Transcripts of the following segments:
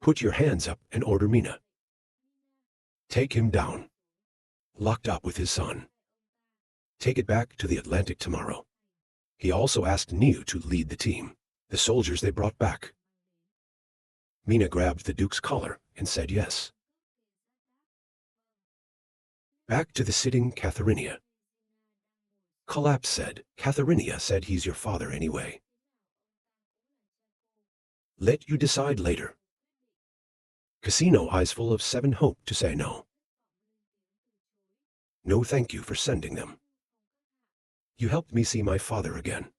Put your hands up and order Mina. Take him down. Locked up with his son. Take it back to the Atlantic tomorrow. He also asked Niu to lead the team, the soldiers they brought back. Mina grabbed the Duke's collar and said yes. Back to the sitting Catharinia. Collapse said, Catharinia said he's your father anyway. Let you decide later. Casino eyes full of 7 hope to say no. No thank you for sending them. You helped me see my father again.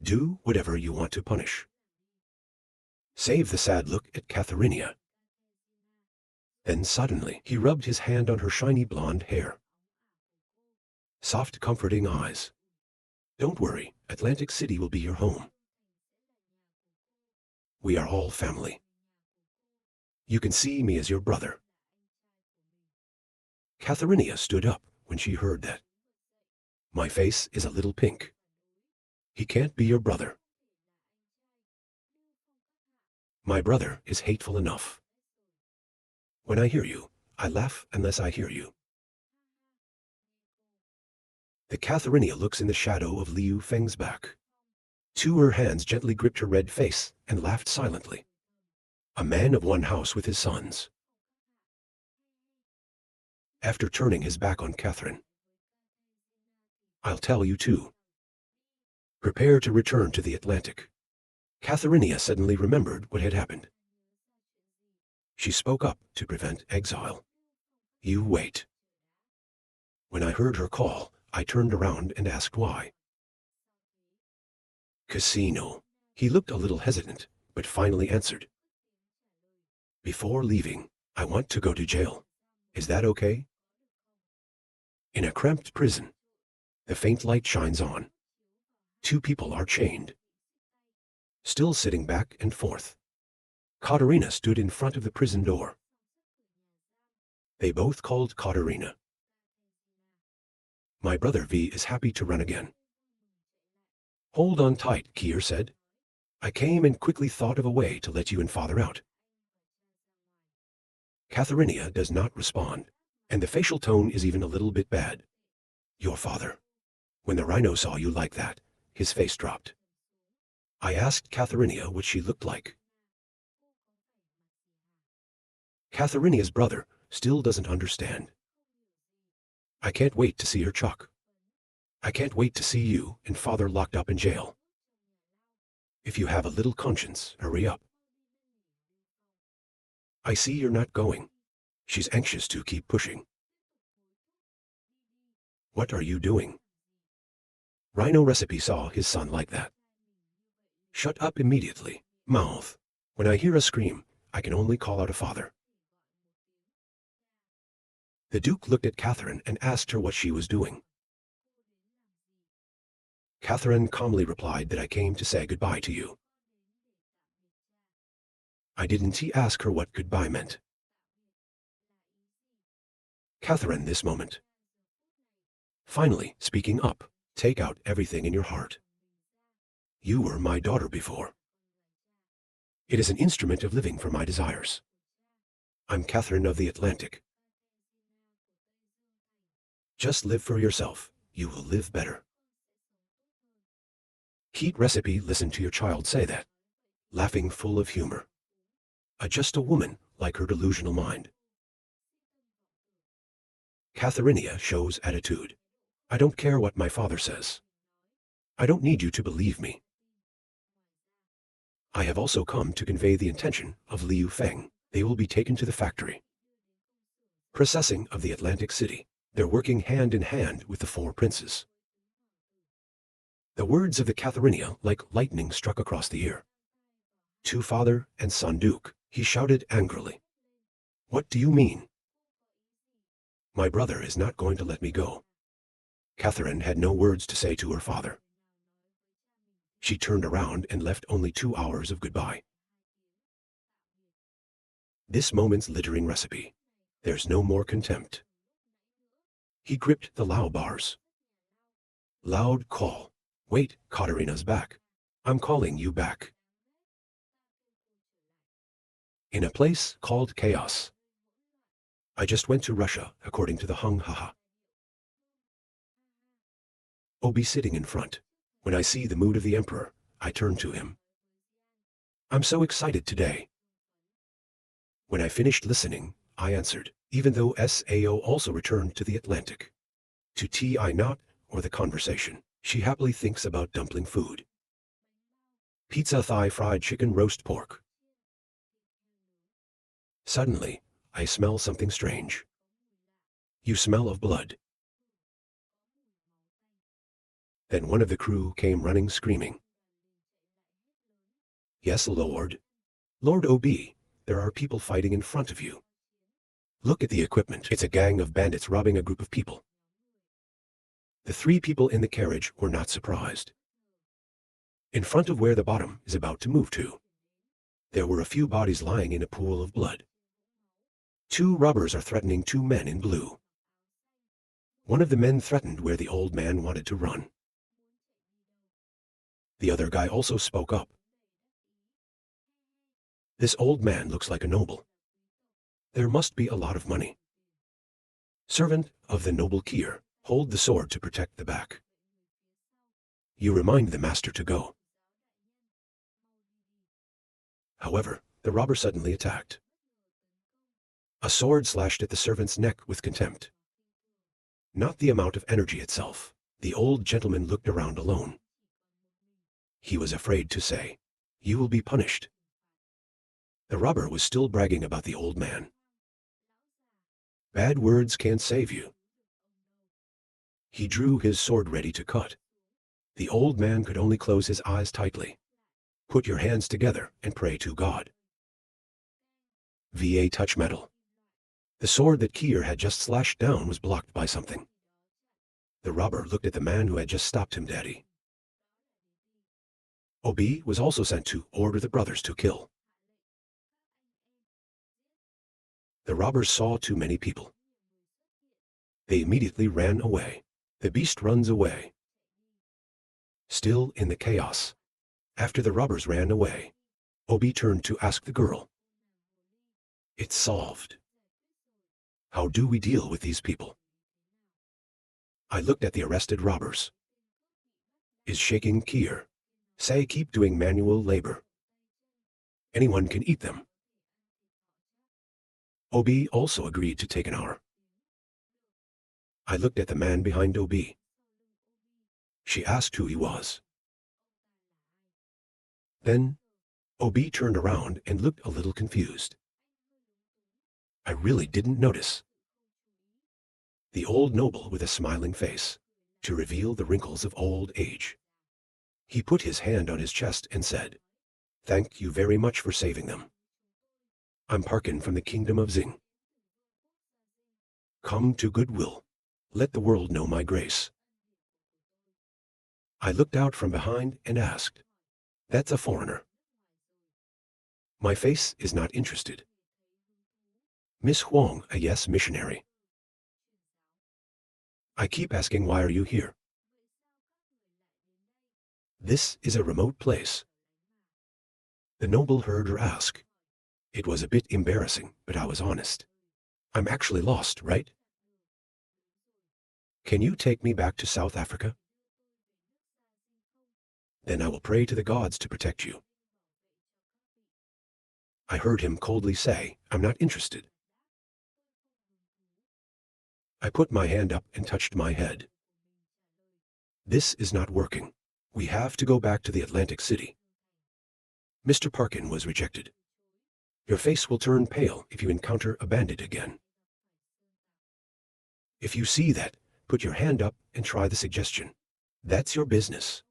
Do whatever you want to punish. Save the sad look at Catharinia. Then suddenly he rubbed his hand on her shiny blonde hair. Soft comforting eyes. Don't worry, Atlantic City will be your home. We are all family. You can see me as your brother. Catharinia stood up when she heard that. My face is a little pink. He can't be your brother. My brother is hateful enough. When I hear you, I laugh unless I hear you. The Catharinia looks in the shadow of Liu Feng's back. Her hands gently gripped her red face and laughed silently. A man of one house with his sons. After turning his back on Catherine. I'll tell you too. Prepare to return to the Atlantic. Catharinia suddenly remembered what had happened. She spoke up to prevent exile. You wait. When I heard her call, I turned around and asked why. Casino. He looked a little hesitant, but finally answered. Before leaving, I want to go to jail. Is that okay? In a cramped prison, the faint light shines on. 2 people are chained. Still sitting back and forth. Katarina stood in front of the prison door. They both called Katarina. My brother V is happy to run again. Hold on tight, Kier said. I came and quickly thought of a way to let you and father out. Catharinia does not respond, and the facial tone is even a little bit bad. Your father. When the rhino saw you like that, his face dropped. I asked Catharinia what she looked like. Catharinia's brother still doesn't understand. I can't wait to see her Chuck. I can't wait to see you and father locked up in jail. If you have a little conscience, hurry up. I see you're not going. She's anxious to keep pushing. What are you doing? Rhino Recipe saw his son like that. Shut up immediately, mouth. When I hear a scream, I can only call out a father. The Duke looked at Catherine and asked her what she was doing. Catherine calmly replied that I came to say goodbye to you. I didn't ask her what goodbye meant. Catherine this moment. Finally, speaking up, take out everything in your heart. You were my daughter before. It is an instrument of living for my desires. I'm Catherine of the Atlantic. Just live for yourself. You will live better. Heat Recipe listened to your child say that, laughing full of humor. Just a woman like her delusional mind. Catharinia shows attitude. I don't care what my father says. I don't need you to believe me. I have also come to convey the intention of Liu Feng. They will be taken to the factory. Processing of the Atlantic City. They're working hand in hand with the 4 princes. The words of the Catharinia like lightning struck across the ear. To father and son Duke, he shouted angrily. What do you mean? My brother is not going to let me go. Catherine had no words to say to her father. She turned around and left only 2 hours of goodbye. This moment's littering recipe. There's no more contempt. He gripped the Lao bars. Loud call. Wait, Katarina's back. I'm calling you back. in a place called Chaos. I just went to Russia, according to the Hung Haha. Obi sitting in front. When I see the mood of the emperor, I turn to him. I'm so excited today. When I finished listening, I answered, even though Sao also returned to the Atlantic. To Ti not, or the conversation, she happily thinks about dumpling food. Pizza thigh fried chicken roast pork. Suddenly, I smell something strange. You smell of blood. Then one of the crew came running screaming. Yes, Lord. Lord Ob, there are people fighting in front of you. Look at the equipment. It's a gang of bandits robbing a group of people. The 3 people in the carriage were not surprised. In front of where the bottom is about to move to, there were a few bodies lying in a pool of blood. 2 robbers are threatening 2 men in blue. One of the men threatened where the old man wanted to run. The other guy also spoke up. This old man looks like a noble. There must be a lot of money. Servant of the noble Kier, hold the sword to protect the back. You remind the master to go. However, the robber suddenly attacked. A sword slashed at the servant's neck with contempt. Not the amount of energy itself. The old gentleman looked around alone. He was afraid to say, "You will be punished." The robber was still bragging about the old man. Bad words can't save you. He drew his sword ready to cut. The old man could only close his eyes tightly. Put your hands together and pray to God. Va touch metal. The sword that Kier had just slashed down was blocked by something. The robber looked at the man who had just stopped him, Daddy. Obi was also sent to order the brothers to kill. The robbers saw too many people. They immediately ran away. The beast runs away. Still in the chaos. After the robbers ran away, Obi turned to ask the girl. It's solved. How do we deal with these people? I looked at the arrested robbers. Is shaking Kier. Say keep doing manual labor. Anyone can eat them. Obi also agreed to take an hour. I looked at the man behind Obi. She asked who he was. Then, Obi turned around and looked a little confused. I really didn't notice. The old noble with a smiling face, to reveal the wrinkles of old age. He put his hand on his chest and said, "Thank you very much for saving them. I'm Parkin from the kingdom of Xing. Come to goodwill. Let the world know my grace." I looked out from behind and asked, "That's a foreigner." My face is not interested. Miss Huang, a yes missionary. I keep asking, why are you here? This is a remote place. The noble heard her ask. It was a bit embarrassing, but I was honest. I'm actually lost, right? Can you take me back to South Africa? Then I will pray to the gods to protect you. I heard him coldly say, I'm not interested. I put my hand up and touched my head. This is not working. We have to go back to the Atlantic City. Mr. Parkin was rejected. Your face will turn pale if you encounter a bandit again. If you see that, put your hand up and try the suggestion. That's your business.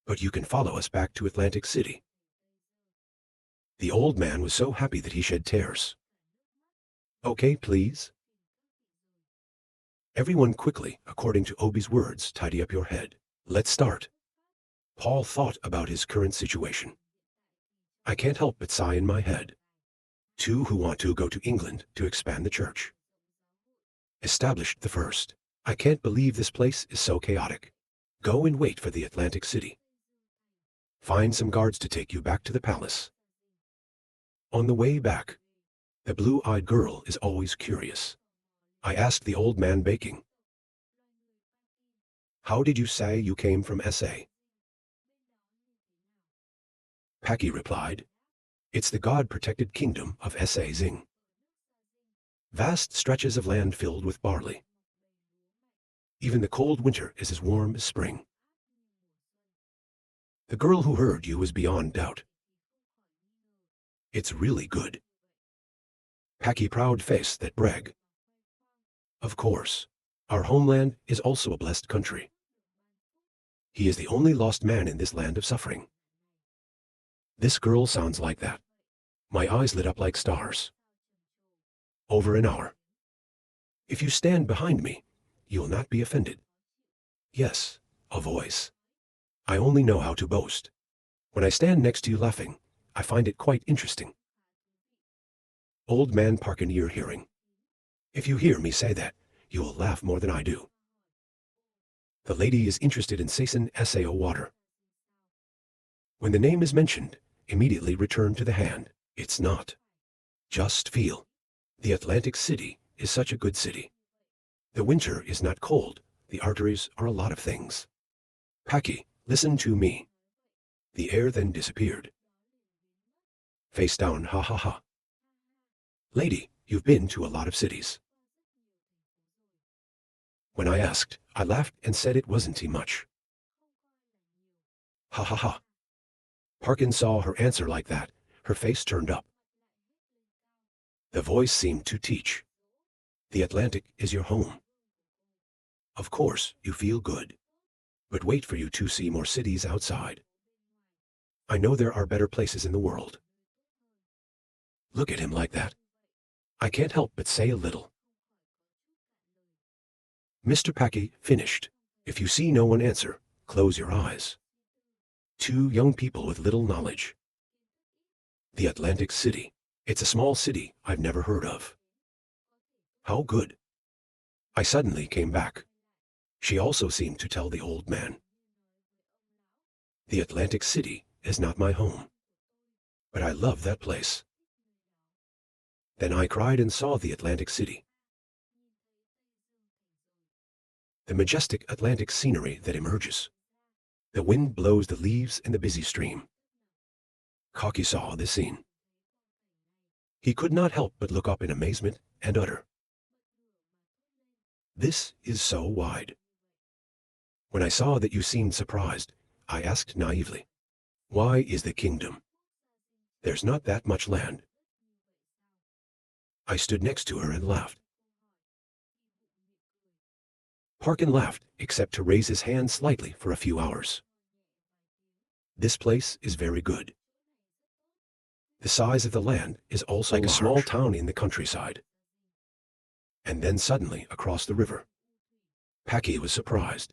But you can follow us back to Atlantic City. The old man was so happy that he shed tears. Okay, please. Everyone quickly, according to Obi's words, tidy up your head. Let's start. Paul thought about his current situation. I can't help but sigh in my head. 2 who want to go to England to expand the church. Established the first. I can't believe this place is so chaotic. Go and wait for the Atlantic City. Find some guards to take you back to the palace. On the way back, The blue-eyed girl is always curious. I asked the old man baking. How did you say you came from SA? Paki replied, it's the god-protected kingdom of SA Zing. Vast stretches of land filled with barley. Even the cold winter is as warm as spring. The girl who heard you was beyond doubt. It's really good. Paki proud face that brag. Of course, our homeland is also a blessed country. He is the only lost man in this land of suffering. This girl sounds like that. My eyes lit up like stars. Over an hour. If you stand behind me, you will not be offended. Yes, a voice. I only know how to boast. When I stand next to you laughing, I find it quite interesting. Old man Park in ear hearing. If you hear me say that, you will laugh more than I do. The lady is interested in Saison Sao water. When the name is mentioned, immediately return to the hand. It's not. Just feel. The Atlantic City is such a good city. The winter is not cold. The arteries are a lot of things. Paki, listen to me. The air then disappeared. Face down, ha ha ha. Lady, you've been to a lot of cities. When I asked, I laughed and said it wasn't much. Ha ha ha. Parkin saw her answer like that. Her face turned up. The voice seemed to teach. The Atlantic is your home. Of course, you feel good. But wait for you to see more cities outside. I know there are better places in the world. Look at him like that. I can't help but say a little. Mr. Paki finished. If you see no one answer, close your eyes. Two young people with little knowledge. The Atlantic City. It's a small city I've never heard of. How good. I suddenly came back. She also seemed to tell the old man. The Atlantic City is not my home. But I love that place. Then I cried and saw the Atlantic City. The majestic Atlantic scenery that emerges. The wind blows the leaves in the busy stream. Kaki saw this scene. He could not help but look up in amazement and utter. This is so wide. When I saw that you seemed surprised, I asked naively, why is the kingdom? There's not that much land. I stood next to her and laughed. Parkin laughed, except to raise his hand slightly for a few hours. This place is very good. The size of the land is also like a small town in the countryside. And then suddenly, across the river, Paki was surprised.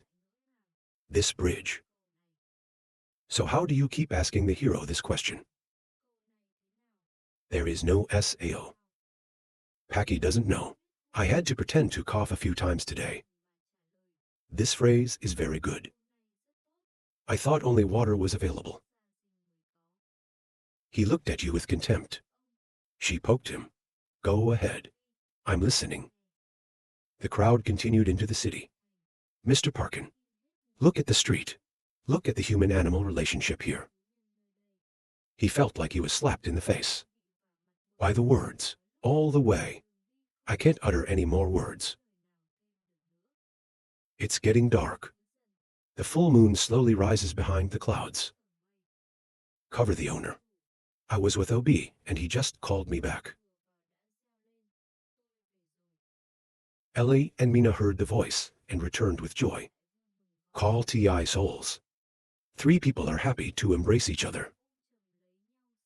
This bridge. So how do you keep asking the hero this question? There is no SAO. Paki doesn't know. I had to pretend to cough a few times today. This phrase is very good. I thought only water was available. He looked at you with contempt. She poked him. Go ahead. I'm listening. The crowd continued into the city. Mr. Parkin, look at the street. Look at the human-animal relationship here. He felt like he was slapped in the face. By the words, all the way. I can't utter any more words. It's getting dark. The full moon slowly rises behind the clouds. Cover the owner. I was with OB, and he just called me back. Ellie and Mina heard the voice and returned with joy. Call TI souls. 3 people are happy to embrace each other.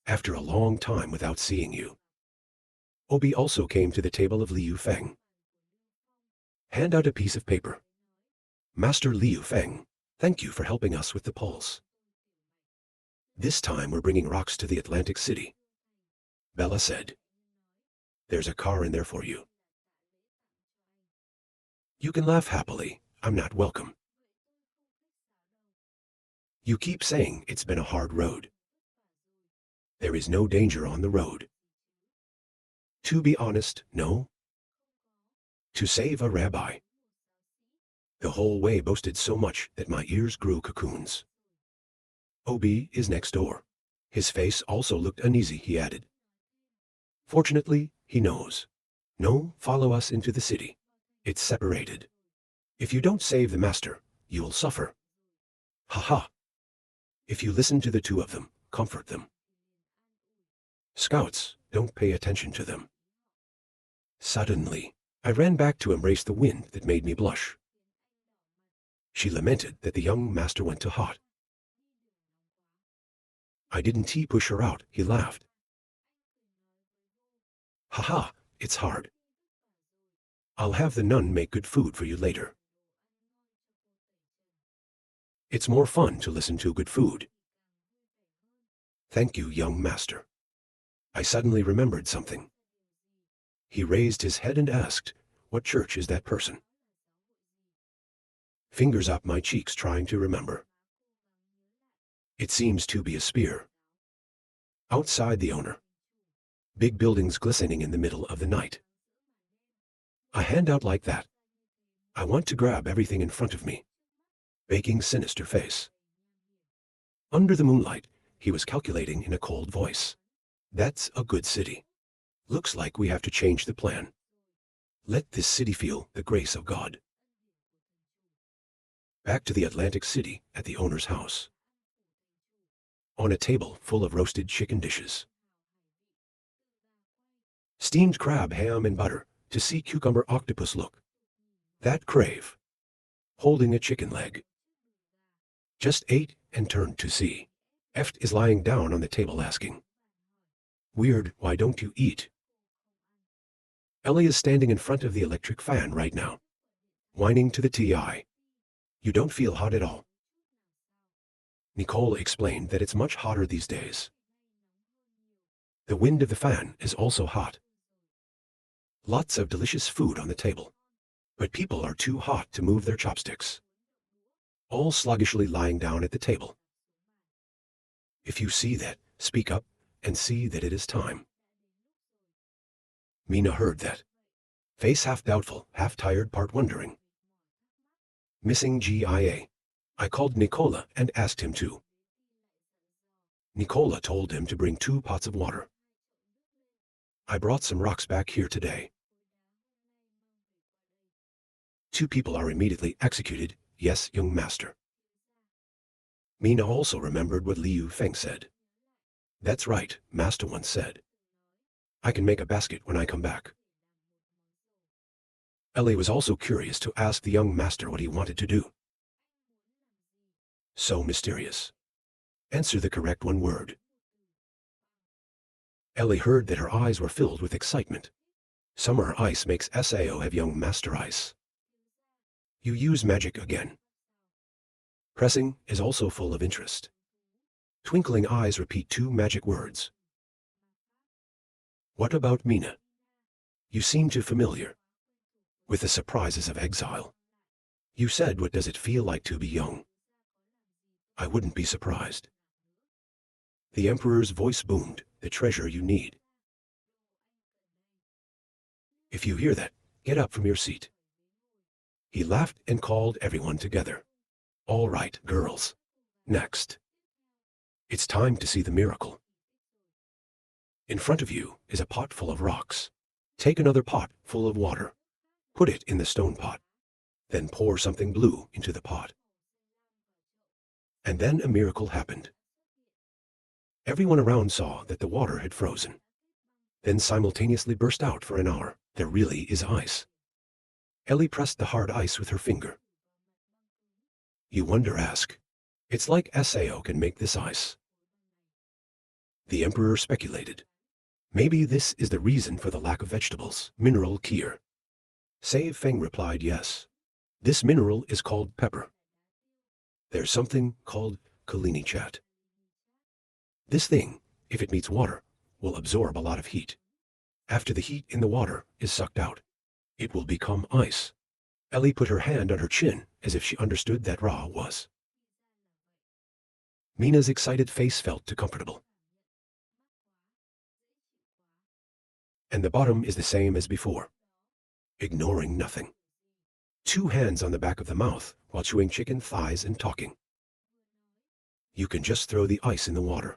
After a long time without seeing you. Obi also came to the table of Liu Feng. Hand out a piece of paper. Master Liu Feng, thank you for helping us with the pulse. This time we're bringing rocks to the Atlantic City. Bella said. There's a car in there for you. You can laugh happily. I'm not welcome. You keep saying it's been a hard road. There is no danger on the road. To be honest, no. To save a rabbi. The whole way boasted so much that my ears grew cocoons. Obi is next door. His face also looked uneasy, he added. Fortunately, he knows. No, follow us into the city. It's separated. If you don't save the master, you'll suffer. Ha ha. If you listen to the two of them, comfort them. Scouts, don't pay attention to them. Suddenly, I ran back to embrace the wind that made me blush. She lamented that the young master went to hot. I didn't push her out, he laughed. Ha ha, it's hard. I'll have the nun make good food for you later. It's more fun to listen to good food. Thank you, young master. I suddenly remembered something. He raised his head and asked, what church is that person? Fingers up my cheeks trying to remember. It seems to be a spear. Outside the owner. Big buildings glistening in the middle of the night. A handout like that. I want to grab everything in front of me. Baking sinister face. Under the moonlight, he was calculating in a cold voice. That's a good city. Looks like we have to change the plan. Let this city feel the grace of God. Back to the Atlantic City at the owner's house. On a table full of roasted chicken dishes. Steamed crab, ham and butter, to sea cucumber octopus look. That crave. Holding a chicken leg. Just ate and turned to see. Eft is lying down on the table asking. Weird, why don't you eat? Ellie is standing in front of the electric fan right now. Whining to the TI. You don't feel hot at all. Nicole explained that it's much hotter these days. The wind of the fan is also hot. Lots of delicious food on the table. But people are too hot to move their chopsticks. All sluggishly lying down at the table. If you see that, speak up and see that it is time. Mina heard that. Face half doubtful, half tired, part wondering. Missing GIA. I called Nicola and asked him to. Nicola told him to bring 2 pots of water. I brought some rocks back here today. 2 people are immediately executed, yes, young master. Mina also remembered what Liu Feng said. That's right, master once said. I can make a basket when I come back. Ellie was also curious to ask the young master what he wanted to do. So mysterious. Answer the correct one word. Ellie heard that her eyes were filled with excitement. Summer ice makes Sao have young master ice. You use magic again. Pressing is also full of interest. Twinkling eyes repeat 2 magic words. What about Mina? You seem too familiar. With the surprises of exile. You said, what does it feel like to be young? I wouldn't be surprised. The Emperor's voice boomed, the treasure you need. If you hear that, get up from your seat. He laughed and called everyone together. All right, girls. Next. It's time to see the miracle. In front of you is a pot full of rocks. Take another pot full of water. Put it in the stone pot. Then pour something blue into the pot. And then a miracle happened. Everyone around saw that the water had frozen. Then simultaneously burst out for an hour. There really is ice. Ellie pressed the hard ice with her finger. You wonder, ask. It's like Sao can make this ice. The Emperor speculated. Maybe this is the reason for the lack of vegetables, mineral Kier. Save Feng replied yes. This mineral is called pepper. There's something called Kalini chat. This thing, if it meets water, will absorb a lot of heat. After the heat in the water is sucked out, it will become ice. Ellie put her hand on her chin as if she understood that Ra was. Mina's excited face felt too comfortable. and the bottom is the same as before. Ignoring nothing. 2 hands on the back of the mouth while chewing chicken thighs and talking. You can just throw the ice in the water.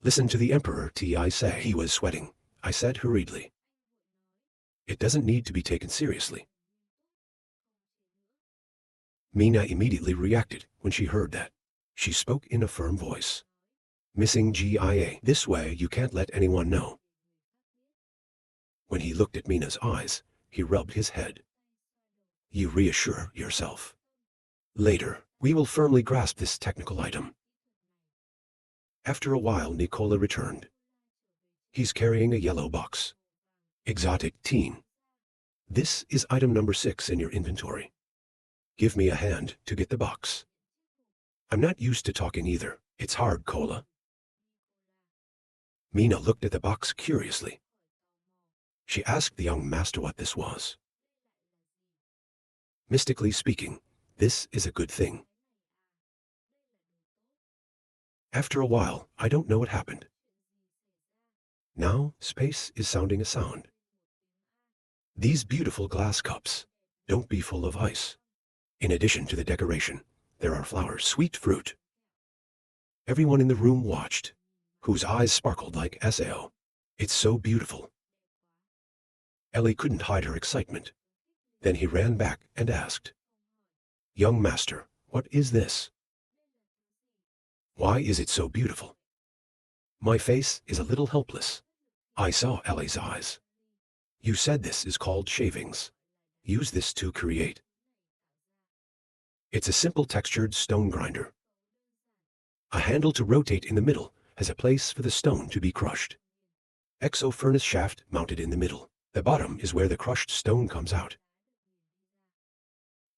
Listen to the Emperor Ti say. He was sweating, I said hurriedly. It doesn't need to be taken seriously. Mina immediately reacted when she heard that. She spoke in a firm voice. Missing GIA. This way you can't let anyone know. When he looked at Mina's eyes, he rubbed his head. You reassure yourself. Later, we will firmly grasp this technical item. After a while, Nicola returned. He's carrying a yellow box. Exotic teen. This is item number 6 in your inventory. Give me a hand to get the box. I'm not used to talking either. It's hard, Cola. Mina looked at the box curiously. She asked the young master what this was. Mystically speaking, this is a good thing. After a while, I don't know what happened. Now, space is sounding a sound. These beautiful glass cups, don't be full of ice. In addition to the decoration, there are flowers, sweet fruit. Everyone in the room watched, whose eyes sparkled like Sao. It's so beautiful. Ellie couldn't hide her excitement. Then he ran back and asked, Young master, what is this? Why is it so beautiful? My face is a little helpless. I saw Ellie's eyes. You said this is called shavings. Use this to create. It's a simple textured stone grinder. A handle to rotate in the middle has a place for the stone to be crushed. Exo furnace shaft mounted in the middle. The bottom is where the crushed stone comes out.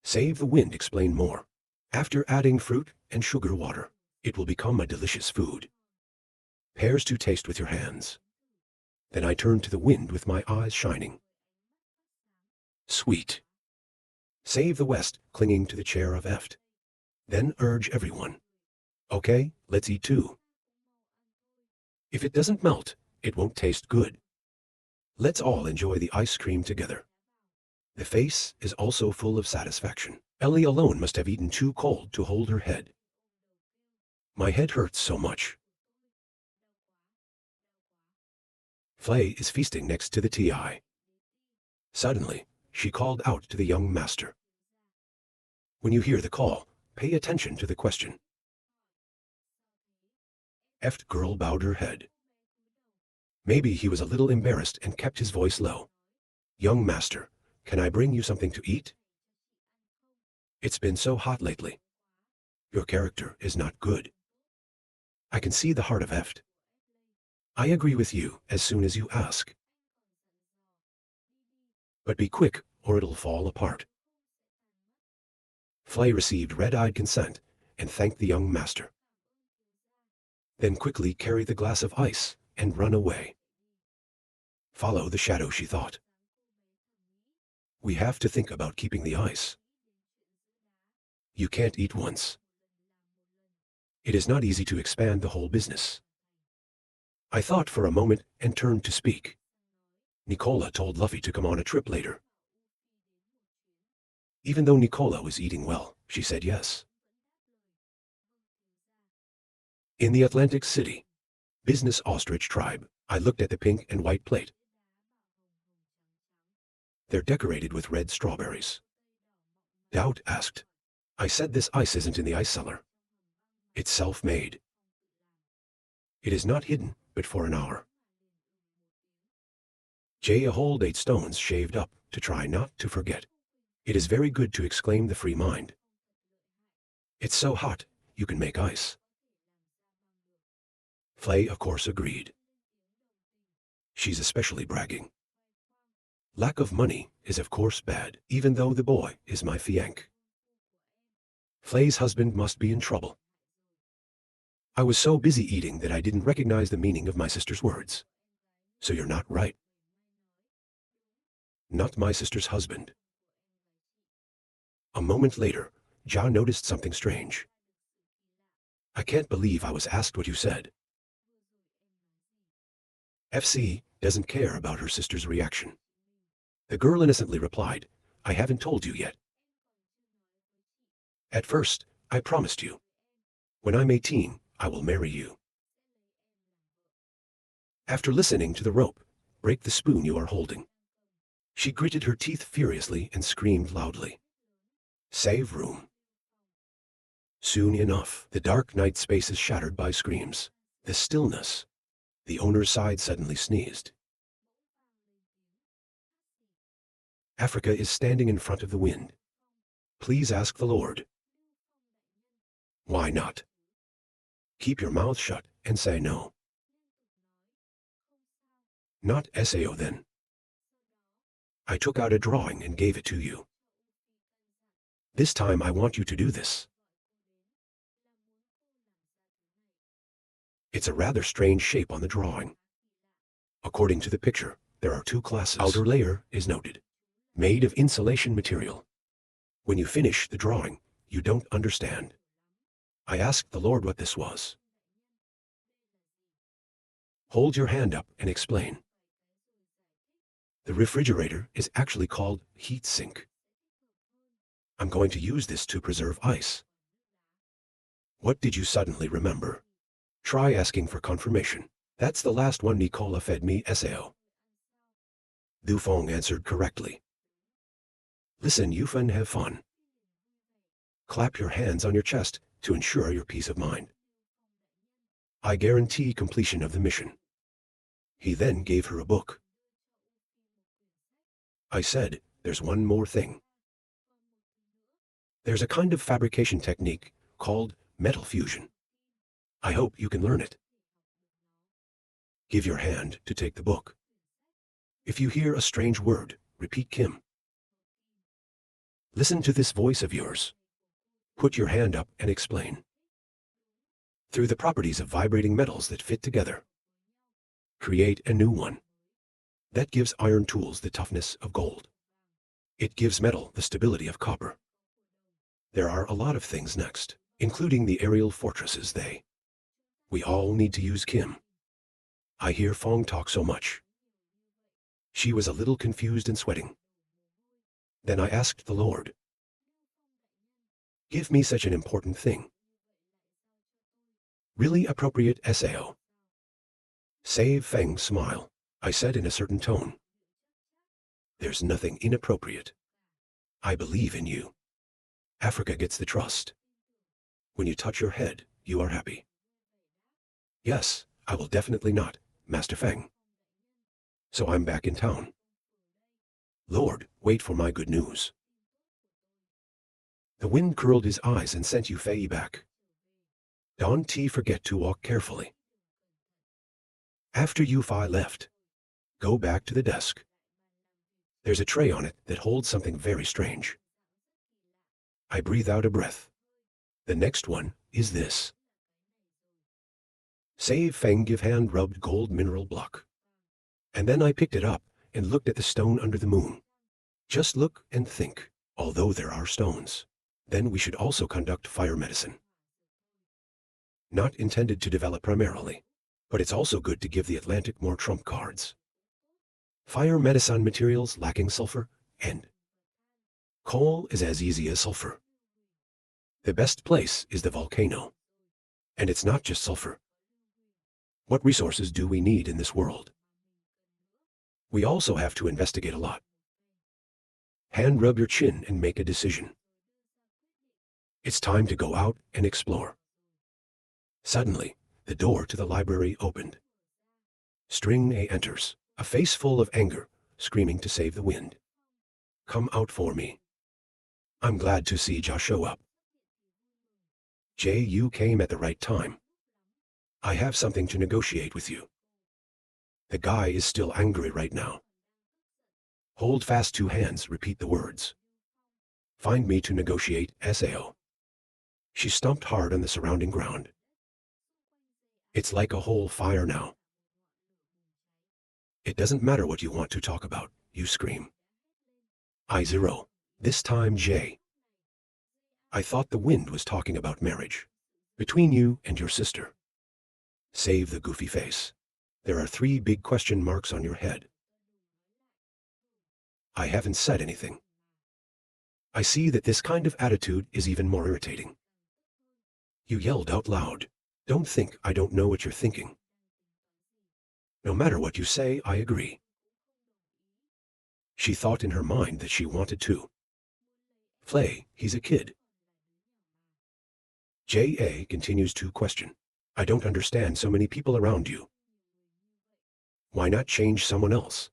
Save the Wind explained more. After adding fruit and sugar water, it will become a delicious food. Pears to taste with your hands. Then I turned to the Wind with my eyes shining. Sweet. Save the West clinging to the chair of Eft. Then urge everyone. Okay, let's eat too. If it doesn't melt, it won't taste good. Let's all enjoy the ice cream together. The face is also full of satisfaction. Ellie alone must have eaten too cold to hold her head. My head hurts so much. Flay is feasting next to the Ti. Suddenly, she called out to the young master. When you hear the call, pay attention to the question. Eft girl bowed her head. Maybe he was a little embarrassed and kept his voice low. Young master, can I bring you something to eat? It's been so hot lately. Your character is not good. I can see the heart of Eft. I agree with you as soon as you ask. But be quick or it'll fall apart. Flay received red-eyed consent and thanked the young master. Then quickly carry the glass of ice and run away. Follow the shadow, she thought. We have to think about keeping the ice. You can't eat once. It is not easy to expand the whole business. I thought for a moment and turned to speak. Nicola told Luffy to come on a trip later. Even though Nicola was eating well, she said yes. In the Atlantic City, business ostrich tribe, I looked at the pink and white plate. They're decorated with red strawberries. Doubt asked. I said this ice isn't in the ice cellar. It's self-made. It is not hidden, but for an hour. Jaya hold 8 stones shaved up to try not to forget. It is very good to exclaim the free mind. It's so hot, you can make ice. Flay, of course, agreed. She's especially bragging. Lack of money is of course bad, even though the boy is my fiancé. Flay's husband must be in trouble. I was so busy eating that I didn't recognize the meaning of my sister's words. So you're not right. Not my sister's husband. A moment later, Ja noticed something strange. I can't believe I was asked what you said. FC doesn't care about her sister's reaction. The girl innocently replied, I haven't told you yet. At first, I promised you. When I'm 18, I will marry you. After listening to the rope, break the spoon you are holding. She gritted her teeth furiously and screamed loudly. Save room. Soon enough, the dark night space is shattered by screams. The stillness. The owner's side suddenly sneezed. Africa is standing in front of the wind. Please ask the Lord. Why not? Keep your mouth shut and say no. Not SAO then. I took out a drawing and gave it to you. This time I want you to do this. It's a rather strange shape on the drawing. According to the picture, there are two classes. Outer layer is noted. Made of insulation material. When you finish the drawing, you don't understand. I asked the Lord what this was. Hold your hand up and explain. The refrigerator is actually called heat sink. I'm going to use this to preserve ice. What did you suddenly remember? Try asking for confirmation. That's the last one Nicola fed me SAO. Dufong answered correctly. Listen, Yufan, have fun. Clap your hands on your chest to ensure your peace of mind. I guarantee completion of the mission. He then gave her a book. I said, there's one more thing. There's a kind of fabrication technique called metal fusion. I hope you can learn it. Give your hand to take the book. If you hear a strange word, repeat Kim. Listen to this voice of yours. Put your hand up and explain. Through the properties of vibrating metals that fit together, create a new one. That gives iron tools the toughness of gold. It gives metal the stability of copper. There are a lot of things next, including the aerial fortresses we all need to use Kim. I hear Fong talk so much. She was a little confused and sweating. Then I asked the Lord. Give me such an important thing. Really appropriate SAO. Save Feng smile, I said in a certain tone. There's nothing inappropriate. I believe in you. Africa gets the trust. When you touch your head, you are happy. Yes, I will definitely not, Master Feng. So I'm back in town. Lord, wait for my good news. The wind curled his eyes and sent Yufei back. Don't forget to walk carefully. After Yufei left, go back to the desk. There's a tray on it that holds something very strange. I breathe out a breath. The next one is this. Save Feng give hand rubbed gold mineral block. And then I picked it up and looked at the stone under the moon. Just look and think, although there are stones, then we should also conduct fire medicine. Not intended to develop primarily, but it's also good to give the Atlantic more trump cards. Fire medicine materials lacking sulfur, and coal is as easy as sulfur. The best place is the volcano. And it's not just sulfur. What resources do we need in this world? We also have to investigate a lot. Hand rub your chin and make a decision. It's time to go out and explore. Suddenly, the door to the library opened. String A enters, a face full of anger, screaming to save the wind. Come out for me. I'm glad to see Ja show up. Jay, you came at the right time. I have something to negotiate with you. The guy is still angry right now. Hold fast 2 hands, repeat the words. Find me to negotiate SAO. She stomped hard on the surrounding ground. It's like a whole fire now. It doesn't matter what you want to talk about, you scream. I0. This time J. I thought the wind was talking about marriage. Between you and your sister. Save the goofy face. There are 3 big question marks on your head. I haven't said anything. I see that this kind of attitude is even more irritating. You yelled out loud. Don't think I don't know what you're thinking. No matter what you say, I agree. She thought in her mind that she wanted to. Flay, he's a kid. J.A. continues to question. I don't understand so many people around you. Why not change someone else?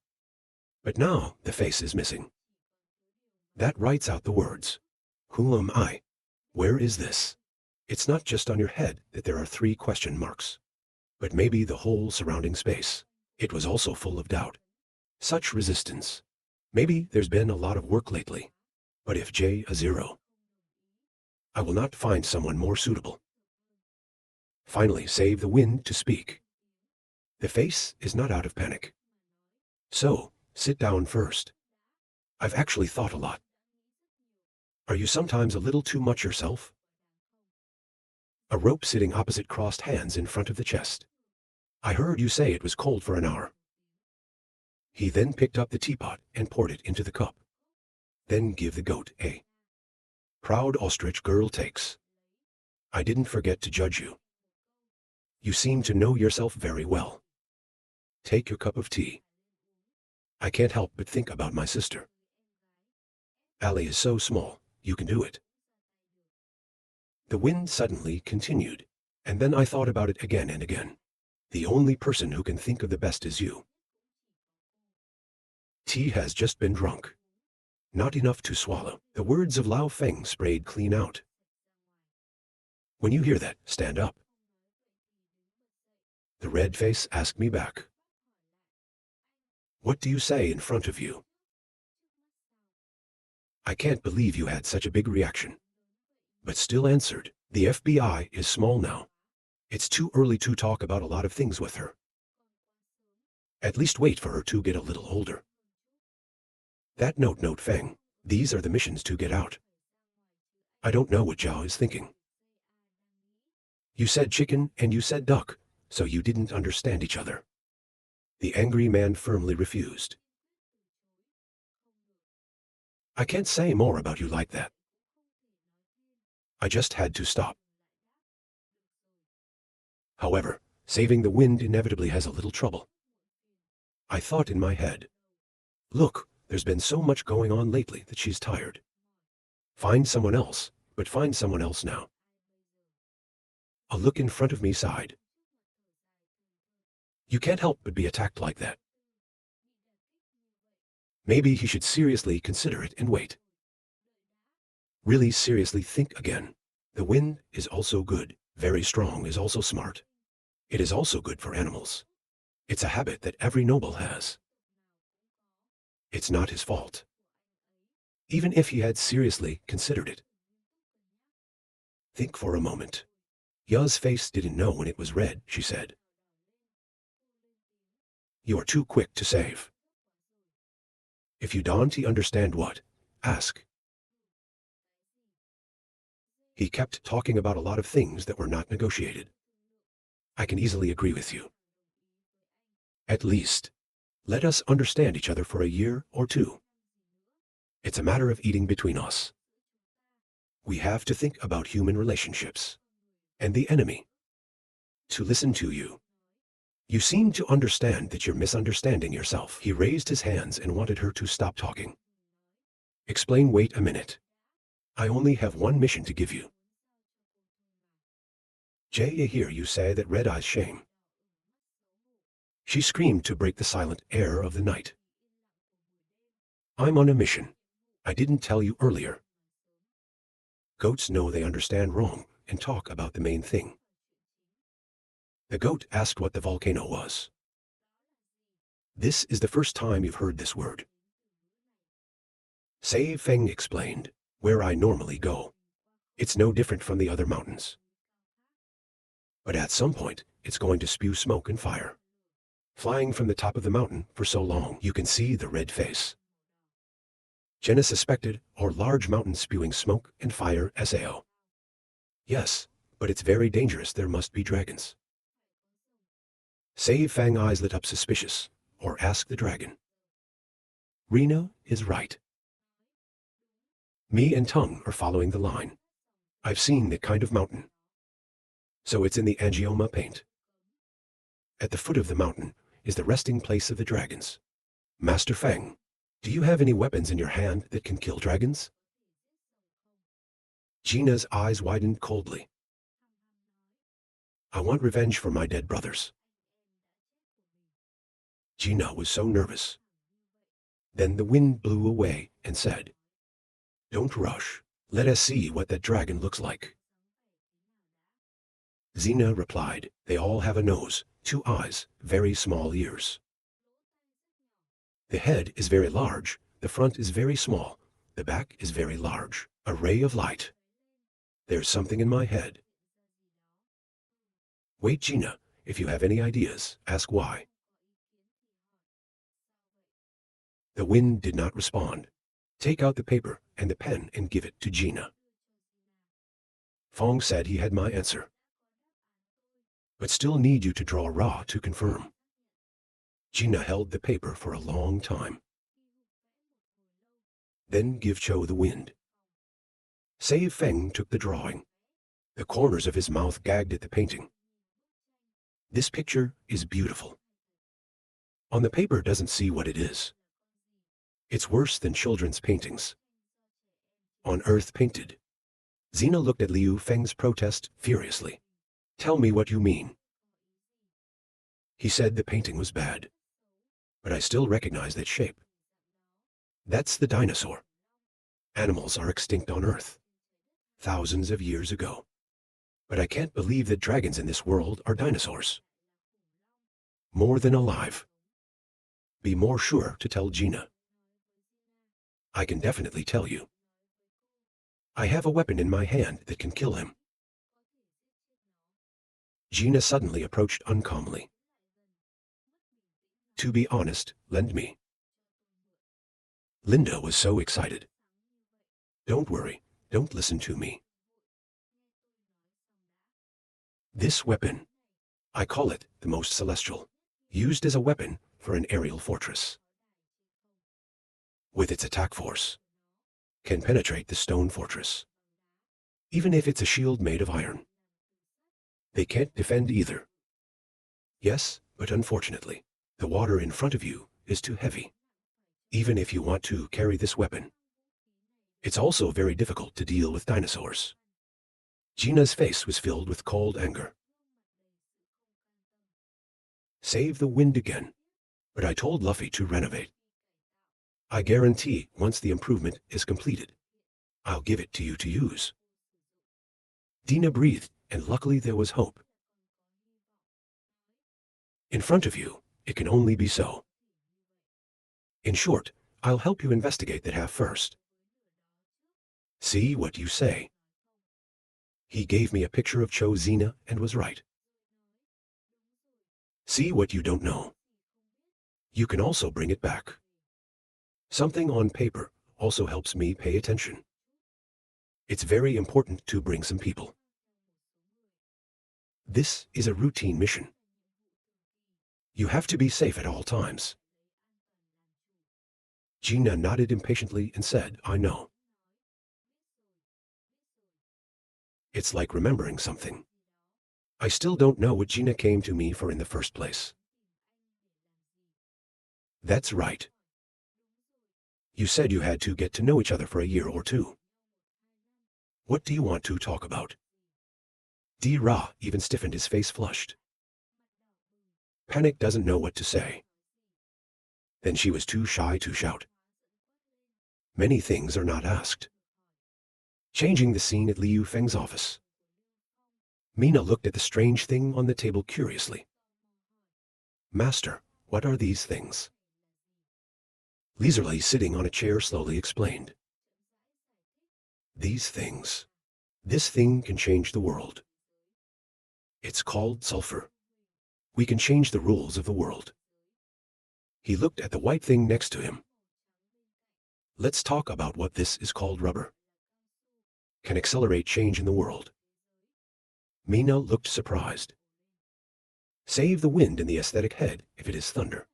But now the face is missing. That writes out the words. Who am I? Where is this? It's not just on your head that there are 3 question marks, but maybe the whole surrounding space. It was also full of doubt. Such resistance. Maybe there's been a lot of work lately. But if J a 0, I will not find someone more suitable. Finally, save the wind to speak. The face is not out of panic. So, sit down first. I've actually thought a lot. Are you sometimes a little too much yourself? A rope sitting opposite crossed hands in front of the chest. I heard you say it was cold for an hour. He then picked up the teapot and poured it into the cup. Then give the goat a proud ostrich girl takes. I didn't forget to judge you. You seem to know yourself very well. Take your cup of tea. I can't help but think about my sister. Allie is so small, you can do it. The wind suddenly continued, and then I thought about it again and again. The only person who can think of the best is you. Tea has just been drunk. Not enough to swallow. The words of Lao Feng sprayed clean out. When you hear that, stand up. The red face asked me back. What do you say in front of you? I can't believe you had such a big reaction. But still answered, the FBI is small now. It's too early to talk about a lot of things with her. At least wait for her to get a little older. That note Feng, these are the missions to get out. I don't know what Zhao is thinking. You said chicken and you said duck, so you didn't understand each other. The angry man firmly refused. I can't say more about you like that. I just had to stop. However, saving the wind inevitably has a little trouble. I thought in my head. Look, there's been so much going on lately that she's tired. Find someone else, but find someone else now. A look in front of me sighed. You can't help but be attacked like that. Maybe he should seriously consider it and wait. Really seriously think again. The wind is also good. Very strong is also smart. It is also good for animals. It's a habit that every noble has. It's not his fault. Even if he had seriously considered it. Think for a moment. Ya's face didn't know when it was red, she said. You are too quick to save. If you don't understand what, ask. He kept talking about a lot of things that were not negotiated. I can easily agree with you. At least, let us understand each other for a year or 2. It's a matter of eating between us. We have to think about human relationships. And the enemy. To listen to you. You seem to understand that you're misunderstanding yourself. He raised his hands and wanted her to stop talking. Explain, wait a minute. I only have one mission to give you. Jay, I hear you say that Red Eye's shame. She screamed to break the silent air of the night. I'm on a mission. I didn't tell you earlier. Goats know they understand wrong and talk about the main thing. The goat asked what the volcano was. This is the first time you've heard this word. Sei Feng explained, where I normally go. It's no different from the other mountains. But at some point, it's going to spew smoke and fire. Flying from the top of the mountain for so long, you can see the red face. Jenna suspected, or large mountain spewing smoke and fire SAO. Yes, but it's very dangerous, there must be dragons. Save Fang eyes lit up suspicious, or ask the dragon. Reno is right. Me and Tongue are following the line. I've seen that kind of mountain. So it's in the angioma paint. At the foot of the mountain is the resting place of the dragons. Master Fang, do you have any weapons in your hand that can kill dragons? Gina's eyes widened coldly. I want revenge for my dead brothers. Gina was so nervous. Then the wind blew away and said, Don't rush. Let us see what that dragon looks like. Xena replied, They all have a nose, 2 eyes, very small ears. The head is very large, the front is very small, the back is very large. A ray of light. There's something in my head. Wait, Gina, if you have any ideas, ask why. The wind did not respond. Take out the paper and the pen and give it to Gina. Fong said he had my answer, but still need you to draw raw to confirm. Gina held the paper for a long time. Then give Cho the wind. Save Feng took the drawing. The corners of his mouth gagged at the painting. This picture is beautiful. On the paper doesn't see what it is. It's worse than children's paintings. On earth painted. Xena looked at Liu Feng's protest furiously. Tell me what you mean. He said the painting was bad. But I still recognize that shape. That's the dinosaur. Animals are extinct on Earth. Thousands of years ago. But I can't believe that dragons in this world are dinosaurs. More than alive. Be more sure to tell Gina. I can definitely tell you. I have a weapon in my hand that can kill him. Gina suddenly approached uncalmly. To be honest, lend me. Linda was so excited. Don't worry, don't listen to me. This weapon, I call it the most celestial, used as a weapon for an aerial fortress. With its attack force, can penetrate the stone fortress. Even if it's a shield made of iron. They can't defend either. Yes, but unfortunately, the water in front of you is too heavy. Even if you want to carry this weapon. It's also very difficult to deal with dinosaurs. Gina's face was filled with cold anger. Save the wind again, but I told Luffy to renovate. I guarantee once the improvement is completed, I'll give it to you to use. Dina breathed, and luckily there was hope. In front of you, it can only be so. In short, I'll help you investigate that half first. See what you say. He gave me a picture of Cho Xena and was right. See what you don't know. You can also bring it back. Something on paper also helps me pay attention. It's very important to bring some people. This is a routine mission. You have to be safe at all times. Gina nodded impatiently and said, I know. It's like remembering something. I still don't know what Gina came to me for in the first place. That's right. You said you had to get to know each other for a year or two. What do you want to talk about? D-Ra even stiffened, his face flushed. Panic doesn't know what to say. Then she was too shy to shout. Many things are not asked. Changing the scene at Liu Feng's office. Mina looked at the strange thing on the table curiously. Master, what are these things? Leisurely sitting on a chair slowly explained. These things. This thing can change the world. It's called sulfur. We can change the rules of the world. He looked at the white thing next to him. Let's talk about what this is called rubber. Can accelerate change in the world. Mina looked surprised. Save the wind in the aesthetic head if it is thunder.